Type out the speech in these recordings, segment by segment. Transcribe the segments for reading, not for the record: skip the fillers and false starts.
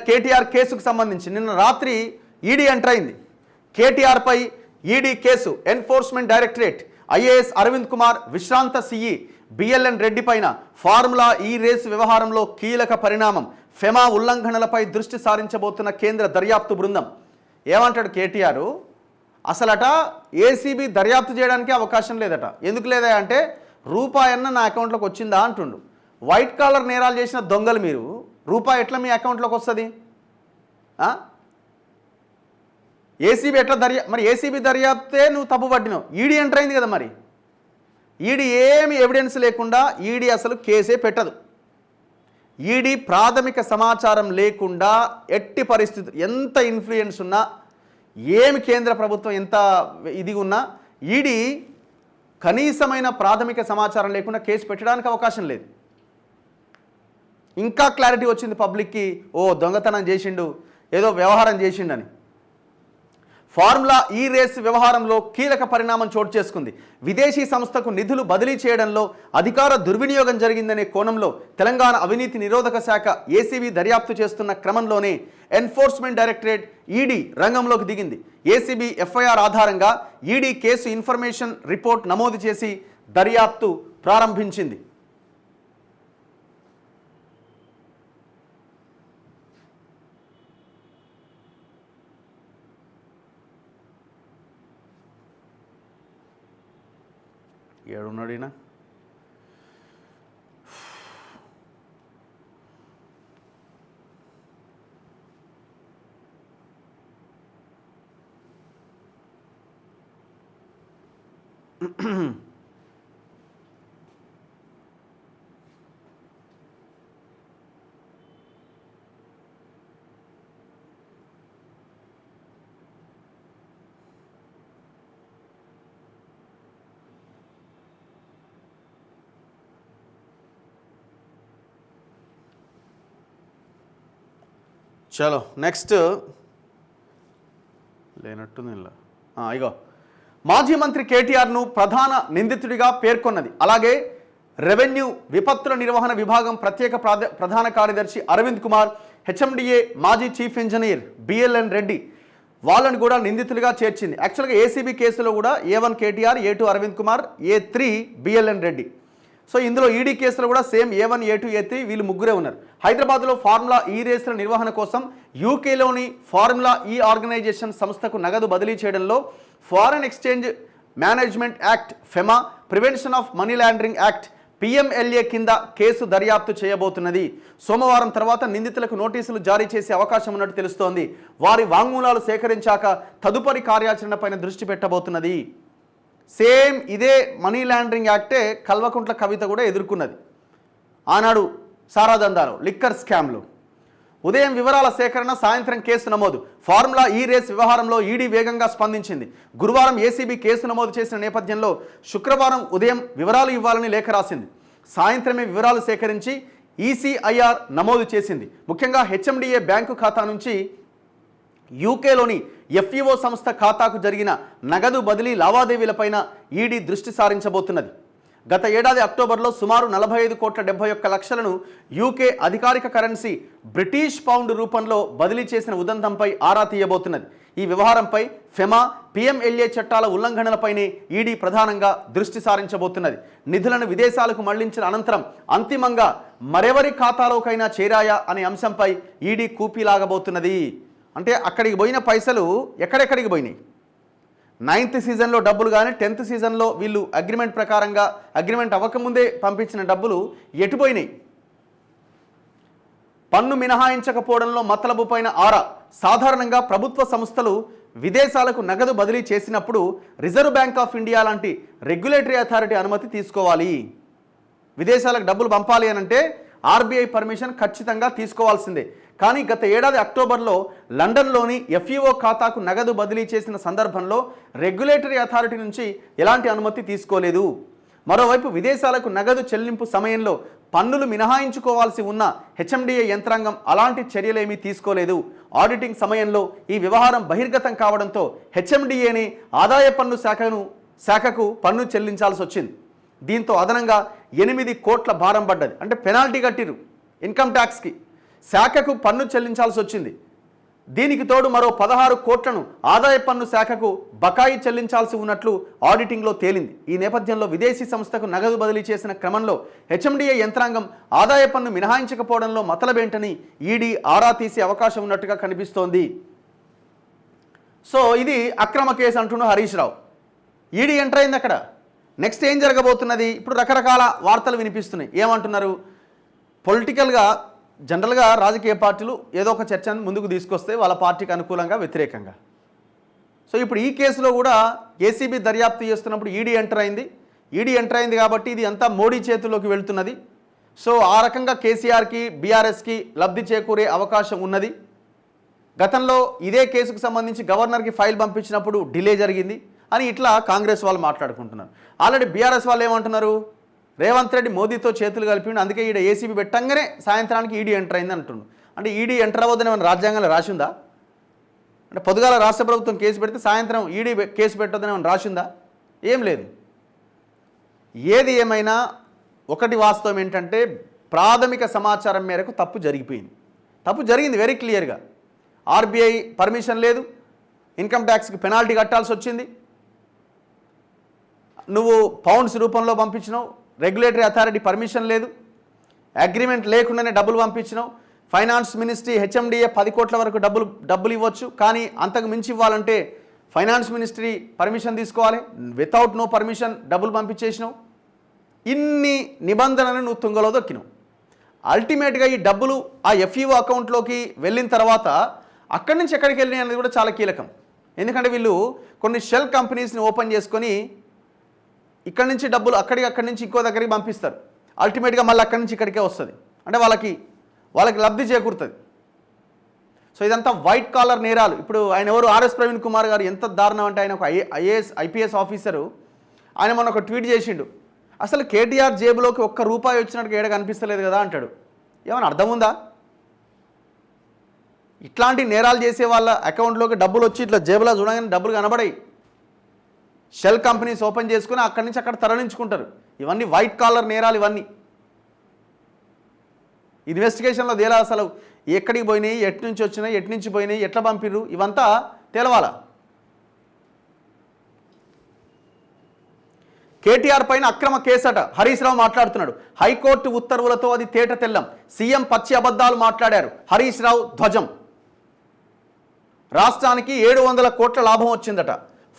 కేటీఆర్ కేసుకు సంబంధించి నిన్న రాత్రి ఈడీ ఎంటర్ అయింది. కేటీఆర్పై ఈడీ కేసు. Enforcement directorate IAS Arvind Kumar, విశ్రాంత సిఈ బిఎల్ఎన్ రెడ్డి పైన ఫార్ములా ఈ రేసు వ్యవహారంలో కీలక పరిణామం. ఫెమా ఉల్లంఘనలపై దృష్టి సారించబోతున్న కేంద్ర దర్యాప్తు బృందం. ఏమంటాడు కేటీఆర్, అసలట ఏసీబీ దర్యాప్తు చేయడానికి అవకాశం లేదట. ఎందుకు లేదా అంటే రూపాయన్న నా అకౌంట్లోకి వచ్చిందా అంటుండు. వైట్ కాలర్ నేరాలు చేసిన దొంగలు మీరు, రూపాయి ఎట్లా మీ అకౌంట్లోకి వస్తుంది? ఏసీబీ ఎట్లా మరి ఏసీబీ దర్యాప్తే నువ్వు తప్పు పట్టినావు. ఈడీ ఎంటర్ అయింది కదా, మరి ఈడీ ఏమి ఎవిడెన్స్ లేకుండా ఈడీ అసలు కేసే పెట్టదు. ఈడీ ప్రాథమిక సమాచారం లేకుండా ఎట్టి పరిస్థితి ఎంత ఇన్ఫ్లుయెన్స్ ఉన్నా, ఏమి కేంద్ర ప్రభుత్వం ఎంత ఇది ఉన్నా ఈడీ కనీసమైన ప్రాథమిక సమాచారం లేకుండా కేసు పెట్టడానికి అవకాశం లేదు. ఇంకా క్లారిటీ వచ్చింది పబ్లిక్కి, ఓ దొంగతనం చేసిండు, ఏదో వ్యవహారం చేసిండని. ఫార్ములా ఈ రేస్ వ్యవహారంలో కీలక పరిణామం చోటు చేసుకుంది. విదేశీ సంస్థకు నిధులు బదిలీ చేయడంలో అధికార దుర్వినియోగం జరిగిందనే కోణంలో తెలంగాణ అవినీతి నిరోధక శాఖ ఏసీబీ దర్యాప్తు చేస్తున్న క్రమంలోనే ఎన్ఫోర్స్మెంట్ డైరెక్టరేట్ ఈడీ రంగంలోకి దిగింది. ఏసీబీ ఎఫ్ఐఆర్ ఆధారంగా ఈడీ కేసు ఇన్ఫర్మేషన్ రిపోర్ట్ నమోదు చేసి దర్యాప్తు ప్రారంభించింది. ఏడున్నాడినా చలో నెక్స్ట్ లేనట్టుంది ఇలా. ఇగో మాజీ మంత్రి కేటీఆర్ను ప్రధాన నిందితుడిగా పేర్కొన్నది. అలాగే రెవెన్యూ విపత్తుల నిర్వహణ విభాగం ప్రత్యేక ప్రధాన కార్యదర్శి అరవింద్ కుమార్, హెచ్ఎండిఏ మాజీ చీఫ్ ఇంజనీర్ బిఎల్ఎన్ రెడ్డి వాళ్ళని కూడా నిందితులుగా చేర్చింది. యాక్చువల్గా ఏసీబీ కేసులో కూడా A1 KTR, A2 Arvind Kumar, A3 BLN Reddy. So ఇందులో ఈడీ కేసులో కూడా సేమ్ A1, A2, A3 వీళ్ళు ముగ్గురే ఉన్నారు. హైదరాబాద్లో ఫార్ములా ఈ రేసుల నిర్వహణ కోసం యూకేలోని ఫార్ములా ఈ ఆర్గనైజేషన్ సంస్థకు నగదు బదిలీ చేయడంలో foreign exchange management act, FEMA, prevention of money laundering act, PMLA కింద కేసు దర్యాప్తు చేయబోతున్నది. సోమవారం తర్వాత నిందితులకు నోటీసులు జారీ చేసే అవకాశం ఉన్నట్టు తెలుస్తోంది. వారి వాంగ్మూలాలు సేకరించాక తదుపరి కార్యాచరణపైన దృష్టి పెట్టబోతున్నది. సేమ్ ఇదే మనీ లాండరింగ్ యాక్టే కల్వకుంట్ల కవిత కూడా ఎదుర్కొన్నది ఆనాడు సారాదందాలో, లిక్కర్ స్కామ్లో. ఉదయం వివరాల సేకరణ, సాయంత్రం కేసు నమోదు. ఫార్ములా ఈ రేస్ వ్యవహారంలో ఈడీ వేగంగా స్పందించింది. గురువారం ఏసీబీ కేసు నమోదు చేసిన నేపథ్యంలో శుక్రవారం ఉదయం వివరాలు ఇవ్వాలని లేఖ రాసింది. సాయంత్రమే వివరాలు సేకరించి ECIR నమోదు చేసింది. ముఖ్యంగా హెచ్ఎండిఏ బ్యాంకు ఖాతా నుంచి యూకేలోని FEO సంస్థ ఖాతాకు జరిగిన నగదు బదిలీ లావాదేవీలపైన ఈడీ దృష్టి సారించబోతున్నది. గత ఏడాది అక్టోబర్లో సుమారు 45,71,00,000లను యూకే అధికారిక కరెన్సీ బ్రిటిష్ పౌండ్ రూపంలో బదిలీ చేసిన ఉదంతంపై ఆరా తీయబోతున్నది. ఈ వ్యవహారంపై ఫెమా, PMLA చట్టాల ఉల్లంఘనలపైనే ఈడీ ప్రధానంగా దృష్టి సారించబోతున్నది. నిధులను విదేశాలకు మళ్లించిన అనంతరం అంతిమంగా మరెవరి ఖాతాలోకైనా చేరాయా అనే అంశంపై ఈడీ కూపీలాగబోతున్నది. అంటే అక్కడికి పోయిన పైసలు ఎక్కడెక్కడికి పోయినాయి? 9th సీజన్లో డబ్బులు కానీ 10th సీజన్లో వీళ్ళు అగ్రిమెంట్ ప్రకారంగా అగ్రిమెంట్ అవ్వకముందే పంపించిన డబ్బులు ఎటుపోయినాయి? పన్ను మినహాయించకపోవడంలో మతలబు పైన ఆరా. సాధారణంగా ప్రభుత్వ సంస్థలు విదేశాలకు నగదు బదిలీ చేసినప్పుడు రిజర్వ్ బ్యాంక్ ఆఫ్ ఇండియా లాంటి రెగ్యులేటరీ అథారిటీ అనుమతి తీసుకోవాలి. విదేశాలకు డబ్బులు పంపాలి అనంటే RBI పర్మిషన్ ఖచ్చితంగా తీసుకోవాల్సిందే. కానీ గత ఏడాది అక్టోబర్లో లండన్లోని FEO ఖాతాకు నగదు బదిలీ చేసిన సందర్భంలో రెగ్యులేటరీ అథారిటీ నుంచి ఎలాంటి అనుమతి తీసుకోలేదు. మరోవైపు విదేశాలకు నగదు చెల్లింపు సమయంలో పన్నులు మినహాయించుకోవాల్సి ఉన్న హెచ్ఎండిఏ యంత్రాంగం అలాంటి చర్యలేమీ తీసుకోలేదు. ఆడిటింగ్ సమయంలో ఈ వ్యవహారం బహిర్గతం కావడంతో హెచ్ఎండిఏని ఆదాయ పన్ను శాఖకు పన్ను చెల్లించాల్సి వచ్చింది. దీంతో అదనంగా 8 కోట్ల భారం పడ్డది. అంటే పెనాల్టీ కట్టిరు ఇన్కమ్ ట్యాక్స్కి. శాఖకు పన్ను చెల్లించాల్సి వచ్చింది. దీనికి తోడు మరో 16 కోట్లను ఆదాయ పన్ను శాఖకు బకాయి చెల్లించాల్సి ఉన్నట్లు ఆడిటింగ్లో తేలింది. ఈ నేపథ్యంలో విదేశీ సంస్థకు నగదు బదిలీ చేసిన క్రమంలో హెచ్ఎండిఏ యంత్రాంగం ఆదాయ పన్ను మినహాయించకపోవడంలో మతలబేంటని ఈడీ ఆరా తీసే అవకాశం ఉన్నట్టుగా కనిపిస్తోంది. సో ఇది అక్రమ కేసు అంటున్న హరీష్ రావు. ఈడీ ఎంటర్ అయింది అక్కడ. నెక్స్ట్ ఏం జరగబోతున్నది? ఇప్పుడు రకరకాల వార్తలు వినిపిస్తున్నాయి. ఏమంటున్నారు? పొలిటికల్గా జనరల్గా రాజకీయ పార్టీలు ఏదో ఒక చర్చను ముందుకు తీసుకొస్తే వాళ్ళ పార్టీకి అనుకూలంగా వ్యతిరేకంగా. సో ఇప్పుడు ఈ కేసులో కూడా ఏసీబీ దర్యాప్తు చేస్తున్నప్పుడు ఈడీ ఎంటర్ అయింది కాబట్టి ఇది అంతా మోడీ చేతుల్లోకి వెళ్తున్నది. సో ఆ రకంగా కేసీఆర్కి బీఆర్ఎస్కి లబ్ధి చేకూరే అవకాశం ఉన్నది. గతంలో ఇదే కేసుకు సంబంధించి గవర్నర్కి ఫైల్ పంపించినప్పుడు డిలే జరిగింది అని ఇట్లా కాంగ్రెస్ వాళ్ళు మాట్లాడుకుంటున్నారు. ఆల్రెడీ బీఆర్ఎస్ వాళ్ళు ఏమంటున్నారు? రేవంత్ రెడ్డి మోదీతో చేతులు కలిపిండు, అందుకే ఈడ ఏసీబీ పెట్టంగానే సాయంత్రానికి ఈడీ ఎంటర్ అయింది అంటుండు. అంటే ఈడీ ఎంటర్ అవ్వద్దని ఏమైనా రాజ్యాంగంలో రాసిందా? అంటే పొద్దుగాల రాష్ట్ర ప్రభుత్వం కేసు పెడితే సాయంత్రం ఈడీ కేసు పెట్టొద్దని ఏమైనా రాసిందా? ఏం లేదు. ఏది ఏమైనా ఒకటి వాస్తవం ఏంటంటే ప్రాథమిక సమాచారం మేరకు తప్పు జరిగింది వెరీ క్లియర్గా. ఆర్బీఐ పర్మిషన్ లేదు, ఇన్కమ్ ట్యాక్స్కి పెనాల్టీ కట్టాల్సి వచ్చింది, నువ్వు పౌండ్స్ రూపంలో పంపించినావు, రెగ్యులేటరీ అథారిటీ పర్మిషన్ లేదు, అగ్రిమెంట్ లేకుండానే డబ్బులు పంపించినావు, ఫైనాన్స్ మినిస్ట్రీ హెచ్ఎండిఏ 10 కోట్ల వరకు డబ్బులు ఇవ్వచ్చు, కానీ అంతకు మించి ఇవ్వాలంటే ఫైనాన్స్ మినిస్ట్రీ పర్మిషన్ తీసుకోవాలి, వితౌట్ నో పర్మిషన్ డబ్బులు పంపించేసినావు. ఇన్ని నిబంధనలను నువ్వు తుంగలో దొక్కినావు. అల్టిమేట్గా ఈ డబ్బులు ఆ ఎఫ్ఈఓ అకౌంట్లోకి వెళ్ళిన తర్వాత అక్కడి నుంచి ఎక్కడికి వెళ్ళినాయి అనేది కూడా చాలా కీలకం. ఎందుకంటే వీళ్ళు కొన్ని షెల్ కంపెనీస్ని ఓపెన్ చేసుకొని ఇక్కడి నుంచి డబ్బులు అక్కడి నుంచి ఇంకో దగ్గరికి పంపిస్తారు. అల్టిమేట్గా మళ్ళీ అక్కడి నుంచి ఇక్కడికే వస్తుంది. అంటే వాళ్ళకి లబ్ధి చేకూరుతుంది. సో ఇదంతా వైట్ కాలర్ నేరాలు. ఇప్పుడు ఆయన ఎవరు? ఆర్ఎస్ ప్రవీణ్ కుమార్ గారు. ఎంత దారుణం అంటే ఆయన ఒక ఐపీఎస్ ఆఫీసరు. ఆయన మొన్న ఒక ట్వీట్ చేసిండు, అసలు కేటీఆర్ జేబులోకి ₹1 వచ్చినట్టుగా ఏడ కనిపిస్తలేదు కదా అంటాడు. ఏమైనా అర్థం ఉందా? ఇట్లాంటి నేరాలు చేసే వాళ్ళ అకౌంట్లోకి డబ్బులు వచ్చి ఇట్లా జేబులో చూడగానే డబ్బులు కనబడాయి. షెల్ కంపెనీస్ ఓపెన్ చేసుకుని అక్కడి నుంచి అక్కడ తరలించుకుంటారు. ఇవన్నీ వైట్ కాలర్ నేరాలు. ఇవన్నీ ఇన్వెస్టిగేషన్లో తేలా అసలు ఎక్కడికి పోయినాయి, ఎటు నుంచి వచ్చినాయి, ఎటు నుంచి పోయినాయి, ఎట్లా పంపిర్రు, ఇవంతా తెలవాలా. కేటీఆర్ పైన అక్రమ కేసట. హరీష్ రావు మాట్లాడుతున్నాడు. హైకోర్టు ఉత్తర్వులతో అది తేట తెల్లం. సీఎం పచ్చి అబద్ధాలు మాట్లాడారు. హరీష్ రావు ధ్వజం. రాష్ట్రానికి 700 కోట్ల లాభం వచ్చిందట.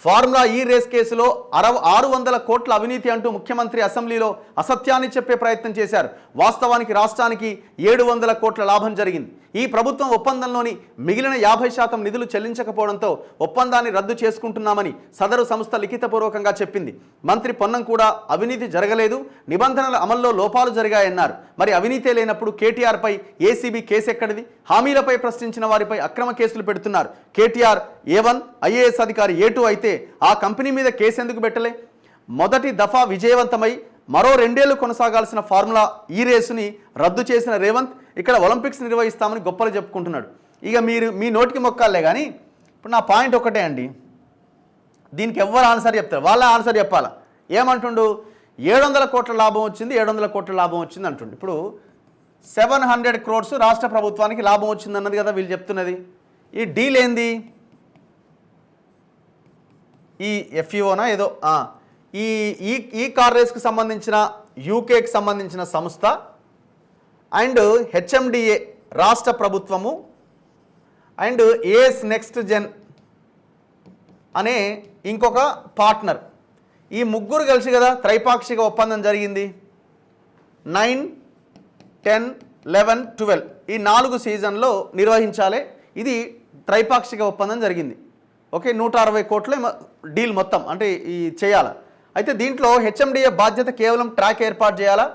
ఫార్ములా ఈ రేస్ కేసులో 600 కోట్ల అవినీతి అంటూ ముఖ్యమంత్రి అసెంబ్లీలో అసత్యాన్ని చెప్పే ప్రయత్నం చేశారు. వాస్తవానికి రాష్ట్రానికి 700 కోట్ల లాభం జరిగింది. ఈ ప్రభుత్వం ఒప్పందంలోని మిగిలిన 50% నిధులు చెల్లించకపోవడంతో ఒప్పందాన్ని రద్దు చేసుకుంటున్నామని సదరు సంస్థ లిఖితపూర్వకంగా చెప్పింది. మంత్రి పొన్నం కూడా అవినీతి జరగలేదు, నిబంధనల అమల్లో లోపాలు జరిగాయన్నారు. మరి అవినీతే లేనప్పుడు కేటీఆర్ పై ఏసీబీ కేసు ఎక్కడిది? హామీలపై ప్రశ్నించిన వారిపై అక్రమ కేసులు పెడుతున్నారు. కేటీఆర్ A1, IAS అధికారి A2 అయితే ఆ కంపెనీ మీద కేసు ఎందుకు పెట్టలే? మొదటి దఫా విజయవంతమై మరో 2 ఏళ్లు కొనసాగాల్సిన ఫార్ములా ఈ రేసుని రద్దు చేసిన రేవంత్ ఇక్కడ ఒలింపిక్స్ నిర్వహిస్తామని గొప్పలు చెప్పుకుంటున్నాడు. ఇక మీరు మీ నోటికి మొక్కాలే కానీ ఇప్పుడు నా పాయింట్ ఒకటే అండి. దీనికి ఎవరు ఆన్సర్ చెప్తారు? వాళ్ళ ఆన్సర్ చెప్పాలా. ఏమంటుండు? 700 కోట్ల లాభం వచ్చింది, 700 కోట్ల లాభం వచ్చింది అంటుండు. ఇప్పుడు 700 crores రాష్ట్ర ప్రభుత్వానికి లాభం వచ్చింది అన్నది కదా వీళ్ళు చెప్తున్నది. ఈ డీల్ ఏంది? ఈ ఎఫ్ఈఓనా ఏదో ఈ కార్ రేస్కి సంబంధించిన యూకేకి సంబంధించిన సంస్థ అండ్ హెచ్ఎండిఏ రాష్ట్ర ప్రభుత్వము అండ్ ఏఎస్ నెక్స్ట్ జెన్ అనే ఇంకొక పార్ట్నర్, ఈ ముగ్గురు కలిసి కదా త్రైపాక్షిక ఒప్పందం జరిగింది. 9, 10, 11, 12 ఈ 4 సీజన్లో నిర్వహించాలి. ఇది త్రైపాక్షిక ఒప్పందం జరిగింది. ఓకే, 160 కోట్ల డీల్ మొత్తం అంటే ఈ చేయాలి. అయితే దీంట్లో హెచ్ఎండిఏ బాధ్యత కేవలం ట్రాక్ ఏర్పాటు చేయాలా,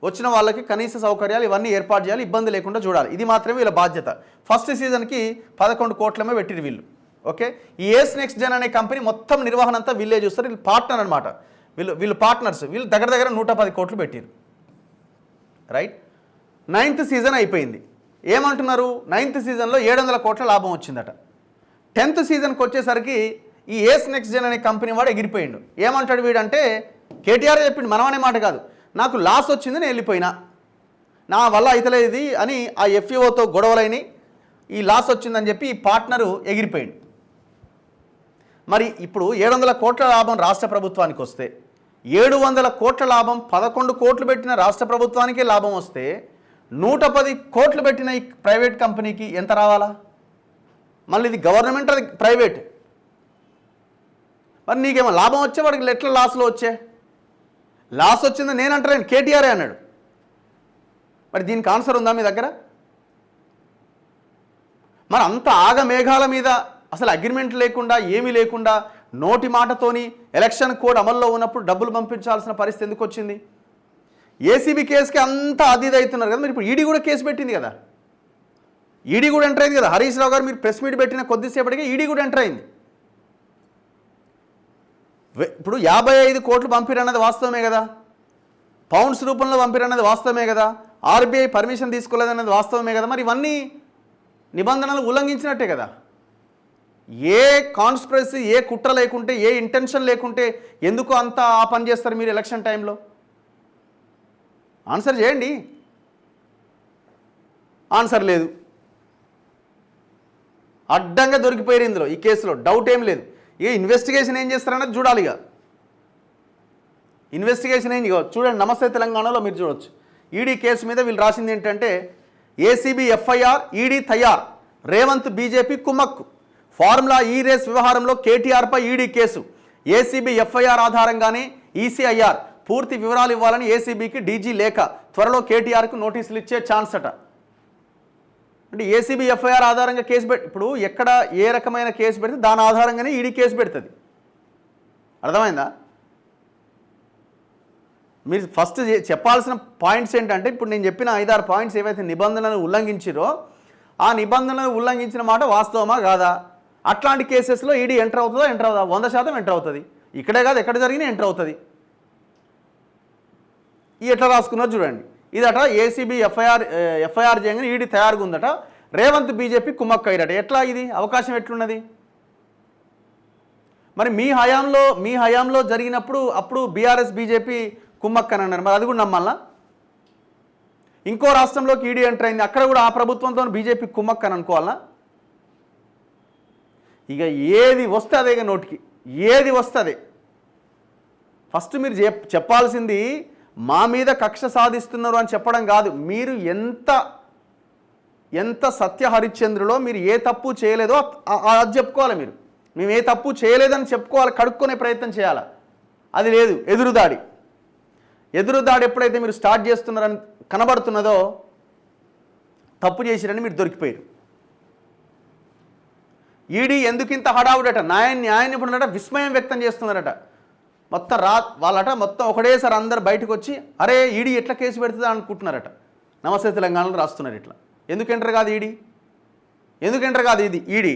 వచ్చిన వాళ్ళకి కనీస సౌకర్యాలు ఇవన్నీ ఏర్పాటు చేయాలి, ఇబ్బంది లేకుండా చూడాలి. ఇది మాత్రమే వీళ్ళ బాధ్యత. ఫస్ట్ సీజన్కి 11 కోట్లమే పెట్టిరు వీళ్ళు. ఓకే, ఈ ఏస్ నెక్స్ట్ జెన్ అనే కంపెనీ మొత్తం నిర్వహణ అంతా వీళ్ళే చూస్తారు. వీళ్ళు పార్ట్నర్ అనమాట. వీళ్ళు పార్ట్నర్స్. వీళ్ళు దగ్గర 110 కోట్లు పెట్టిరు. రైట్. 9th సీజన్ అయిపోయింది. ఏమంటున్నారు? 9th సీజన్లో 700 కోట్ల లాభం వచ్చిందట. 10th సీజన్కి వచ్చేసరికి ఈ ఏస్ నెక్స్ట్ జెన్ అనే కంపెనీ వాడు ఎగిరిపోయిండు. ఏమంటాడు వీడంటే, కేటీఆర్ చెప్పిండు, మనమనే మాట కాదు, నాకు లాస్ వచ్చింది నేను వెళ్ళిపోయినా, నా వల్ల అయితలేదు ఇది అని ఆ ఎఫ్ఈఓతో గొడవలైన ఈ లాస్ వచ్చిందని చెప్పి ఈ పార్ట్నరు ఎగిరిపోయింది. మరి ఇప్పుడు 700 కోట్ల లాభం రాష్ట్ర ప్రభుత్వానికి వస్తే 700 కోట్ల లాభం 11 కోట్లు పెట్టిన రాష్ట్ర ప్రభుత్వానికే లాభం వస్తే 110 కోట్లు పెట్టిన ఈ ప్రైవేట్ కంపెనీకి ఎంత రావాలా? మళ్ళీ ఇది గవర్నమెంట్, అది ప్రైవేట్. మరి నీకేమో లాభం వచ్చే వాడికి ఎట్లా లాస్లో వచ్చే? లాస్ వచ్చిందని నేను అంటాను, కేటీఆరే అన్నాడు. మరి దీనికి ఆన్సర్ ఉందా మీ దగ్గర? మరి అంత ఆగమేఘాల మీద అసలు అగ్రిమెంట్ లేకుండా ఏమీ లేకుండా నోటి మాటతోని ఎలక్షన్ కోడ్ అమల్లో ఉన్నప్పుడు డబ్బులు పంపించాల్సిన పరిస్థితి ఎందుకు వచ్చింది? ఏసీబీ కేసుకి అంతా అది అవుతున్నారు కదా. మరి ఇప్పుడు ఈడీ కూడా కేసు పెట్టింది కదా, ఈడీ కూడా ఎంటర్ అయింది కదా. హరీష్ రావు గారు మీరు ప్రెస్ మీట్ పెట్టిన కొద్దిసేపటికే ఈడీ కూడా ఎంటర్ అయింది. ఇప్పుడు 55 కోట్లు పంపిరన్నది వాస్తవమే కదా, పౌండ్స్ రూపంలో పంపిరన్నది వాస్తవమే కదా, ఆర్బీఐ పర్మిషన్ తీసుకోలేదన్నది వాస్తవమే కదా. మరి ఇవన్నీ నిబంధనలు ఉల్లంఘించినట్టే కదా. ఏ కాన్స్పిరసీ, ఏ కుట్ర లేకుంటే, ఏ ఇంటెన్షన్ లేకుంటే ఎందుకు అంత ఆ పని చేస్తారు మీరు ఎలక్షన్ టైంలో? ఆన్సర్ చేయండి. ఆన్సర్ లేదు. అడ్డంగా దొరికిపోయారు ఇందులో, ఈ కేసులో డౌట్ ఏం లేదు. ఇక ఇన్వెస్టిగేషన్ ఏం చేస్తారన్నది చూడాలి. ఇక ఇన్వెస్టిగేషన్ ఏం చూడండి. నమస్తే తెలంగాణలో మీరు చూడొచ్చు. ఈడీ కేసు మీద వీళ్ళు రాసింది ఏంటంటే ఏసీబీ ఎఫ్ఐఆర్, ఈడీ తయార్, రేవంత్ బీజేపీ కుమ్మక్కు, ఫార్ములా ఈ రేస్ వ్యవహారంలో కేటీఆర్పై ఈడీ కేసు, ఏసీబీ ఎఫ్ఐఆర్ ఆధారంగానే ఈసీఐఆర్ పూర్తి వివరాలు ఇవ్వాలని ఏసీబీకి డీజీ లేఖ, త్వరలో కేటీఆర్కు నోటీసులు ఇచ్చే ఛాన్స్ అట. అంటే ఏసీబీ ఎఫ్ఐఆర్ ఆధారంగా కేసు ఇప్పుడు ఎక్కడ ఏ రకమైన కేసు పెడితే దాని ఆధారంగానే ఈడీ కేసు పెడుతుంది. అర్థమైందా? మీరు ఫస్ట్ చెప్పాల్సిన పాయింట్స్ ఏంటంటే ఇప్పుడు నేను చెప్పిన 5-6 పాయింట్స్ ఏవైతే నిబంధనలను ఉల్లంఘించిరో ఆ నిబంధనలను ఉల్లంఘించిన మాట వాస్తవమా కాదా? అట్లాంటి కేసెస్లో ఈడీ ఎంటర్ అవుతుందా? ఎంటర్ అవుతుందా? 100% ఎంటర్ అవుతుంది. ఇక్కడే కాదు, ఎక్కడ జరిగినా ఎంటర్ అవుతుంది. ఈ ఎట్లా రాసుకున్నారు చూడండి. ఇదట ఏసీబీ ఎఫ్ఐఆర్ చేయగానే ఈడీ తయారుగా ఉందట, రేవంత్ బీజేపీ కుమ్మక్కు అయ్యారట. ఎట్లా ఇది అవకాశం ఎట్లున్నది? మరి మీ హయాంలో జరిగినప్పుడు అప్పుడు బీఆర్ఎస్ బీజేపీ కుమ్మక్కని అన్నారు. మరి అది కూడా నమ్మాలా? ఇంకో రాష్ట్రంలోకి ఈడీ ఎంటర్ అయింది, అక్కడ కూడా ఆ ప్రభుత్వంతో బీజేపీ కుమ్మక్కని అనుకోవాలా? ఇక ఏది వస్తే అదే, ఇక నోటికి ఏది వస్తే అదే. ఫస్ట్ మీరు చెప్పాల్సింది మా మీద కక్ష సాధిస్తున్నారు అని చెప్పడం కాదు. మీరు ఎంత సత్య హరిశ్చంద్రులో మీరు ఏ తప్పు చేయలేదో అది చెప్పుకోవాలి. మేము ఏ తప్పు చేయలేదని చెప్పుకోవాలి, కడుక్కునే ప్రయత్నం చేయాలి. అది లేదు. ఎదురుదాడి ఎప్పుడైతే మీరు స్టార్ట్ చేస్తున్నారని కనబడుతున్నదో తప్పు చేసిరని మీరు దొరికిపోయారు. ఈడీ ఎందుకింత హడావుడట, న్యాయ నిపుణులట విస్మయం వ్యక్తం చేస్తున్నారట. మొత్తం వాళ్ళట మొత్తం ఒకటేసారి అందరు బయటకు వచ్చి అరే ఈడీ ఎట్లా కేసు పెడుతుందా అనుకుంటున్నారట. నమస్తే తెలంగాణలో రాస్తున్నారు ఇట్లా. ఎందుకు ఎంటర్ కాదు ఈడీ? ఎందుకు ఎంటర్ కాదు ఇది ఈడీ?